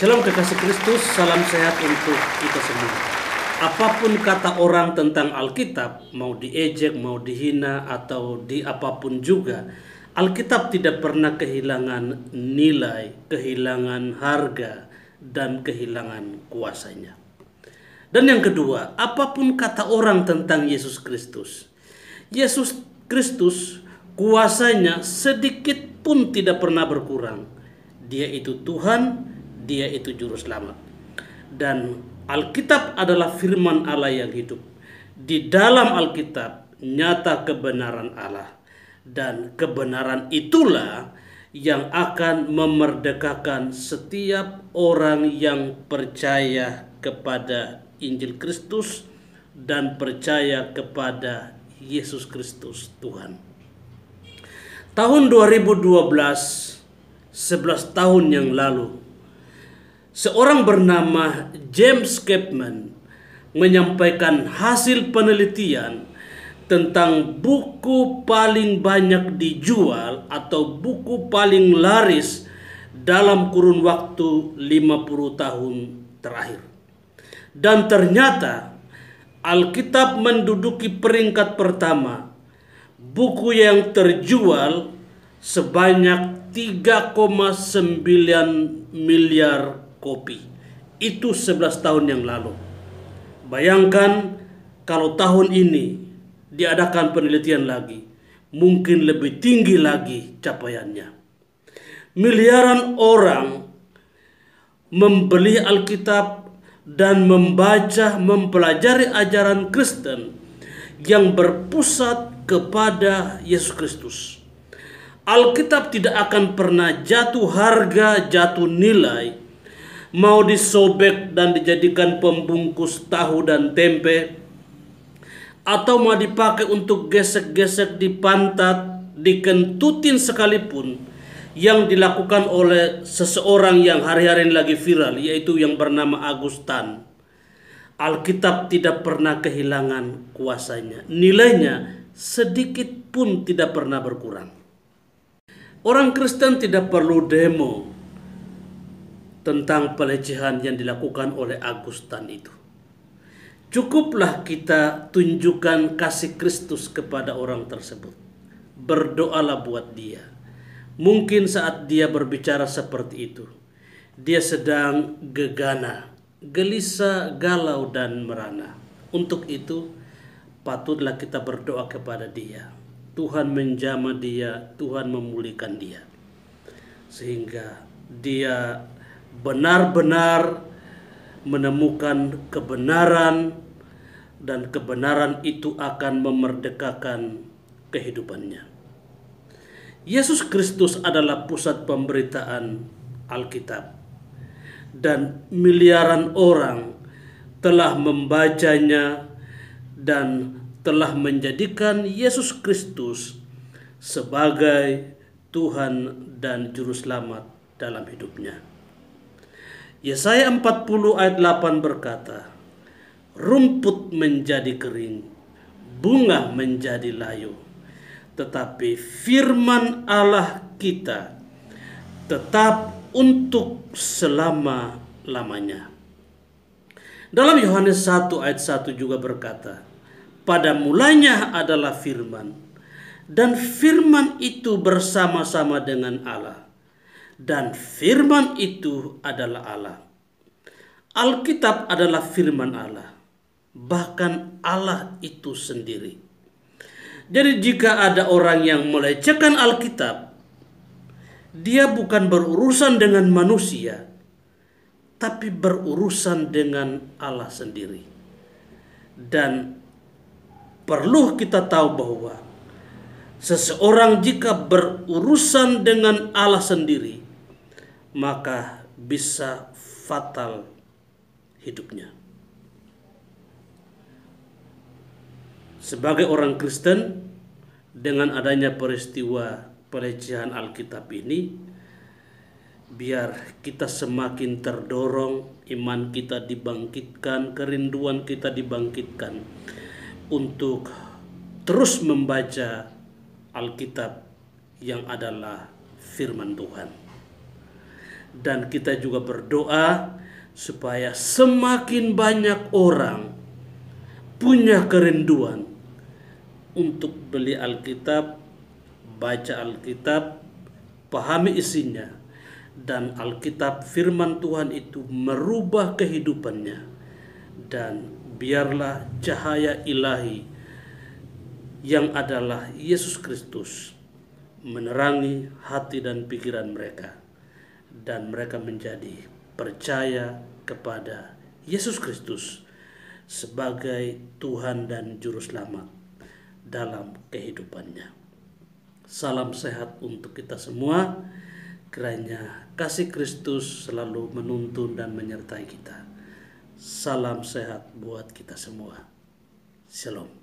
Shalom kekasih Kristus, salam sehat untuk kita semua. Apapun kata orang tentang Alkitab, mau diejek, mau dihina, atau di apapun juga, Alkitab tidak pernah kehilangan nilai, kehilangan harga, dan kehilangan kuasanya. Dan yang kedua, apapun kata orang tentang Yesus Kristus, Yesus Kristus kuasanya sedikit pun tidak pernah berkurang. Dia itu Tuhan, Dia itu juru selamat. Dan Alkitab adalah firman Allah yang hidup. Di dalam Alkitab nyata kebenaran Allah. Dan kebenaran itulah yang akan memerdekakan setiap orang yang percaya kepada Injil Kristus dan percaya kepada Yesus Kristus Tuhan. Tahun 2012, 11 tahun yang lalu, seorang bernama James Chapman menyampaikan hasil penelitian tentang buku paling banyak dijual atau buku paling laris dalam kurun waktu 50 tahun terakhir. Dan ternyata Alkitab menduduki peringkat pertama, buku yang terjual sebanyak 3,9 miliar kopi. Itu 11 tahun yang lalu. Bayangkan kalau tahun ini diadakan penelitian lagi, mungkin lebih tinggi lagi capaiannya. Miliaran orang membeli Alkitab dan membaca, mempelajari ajaran Kristen yang berpusat kepada Yesus Kristus. Alkitab tidak akan pernah jatuh harga, jatuh nilai, mau disobek dan dijadikan pembungkus tahu dan tempe, atau mau dipakai untuk gesek-gesek di pantat, dikentutin sekalipun, yang dilakukan oleh seseorang yang hari-hari ini lagi viral, yaitu yang bernama Augustine. Alkitab tidak pernah kehilangan kuasanya. Nilainya sedikit pun tidak pernah berkurang. Orang Kristen tidak perlu demo tentang pelecehan yang dilakukan oleh Augustine itu. Cukuplah kita tunjukkan kasih Kristus kepada orang tersebut. Berdoalah buat dia. Mungkin saat dia berbicara seperti itu, dia sedang gegana, gelisah, galau, dan merana. Untuk itu, patutlah kita berdoa kepada dia. Tuhan menjamah dia, Tuhan memulihkan dia. Sehingga dia benar-benar menemukan kebenaran, dan kebenaran itu akan memerdekakan kehidupannya. Yesus Kristus adalah pusat pemberitaan Alkitab, dan miliaran orang telah membacanya dan telah menjadikan Yesus Kristus sebagai Tuhan dan Juru Selamat dalam hidupnya. Yesaya 40 ayat 8 berkata, rumput menjadi kering, bunga menjadi layu, tetapi firman Allah kita tetap untuk selama-lamanya. Dalam Yohanes 1 ayat 1 juga berkata, pada mulanya adalah firman, dan firman itu bersama-sama dengan Allah, dan firman itu adalah Allah. Alkitab adalah firman Allah, bahkan Allah itu sendiri. Jadi jika ada orang yang melecehkan Alkitab, dia bukan berurusan dengan manusia, tapi berurusan dengan Allah sendiri. Dan perlu kita tahu bahwa seseorang jika berurusan dengan Allah sendiri, maka bisa fatal hidupnya. Sebagai orang Kristen, dengan adanya peristiwa pelecehan Alkitab ini, biar kita semakin terdorong, iman kita dibangkitkan, kerinduan kita dibangkitkan untuk terus membaca Alkitab yang adalah firman Tuhan. Dan kita juga berdoa supaya semakin banyak orang punya kerinduan untuk beli Alkitab, baca Alkitab, pahami isinya, dan Alkitab firman Tuhan itu merubah kehidupannya, dan biarlah cahaya ilahi yang adalah Yesus Kristus menerangi hati dan pikiran mereka, dan mereka menjadi percaya kepada Yesus Kristus sebagai Tuhan dan Juru Selamat dalam kehidupannya. Salam sehat untuk kita semua. Kiranya kasih Kristus selalu menuntun dan menyertai kita. Salam sehat buat kita semua. Shalom.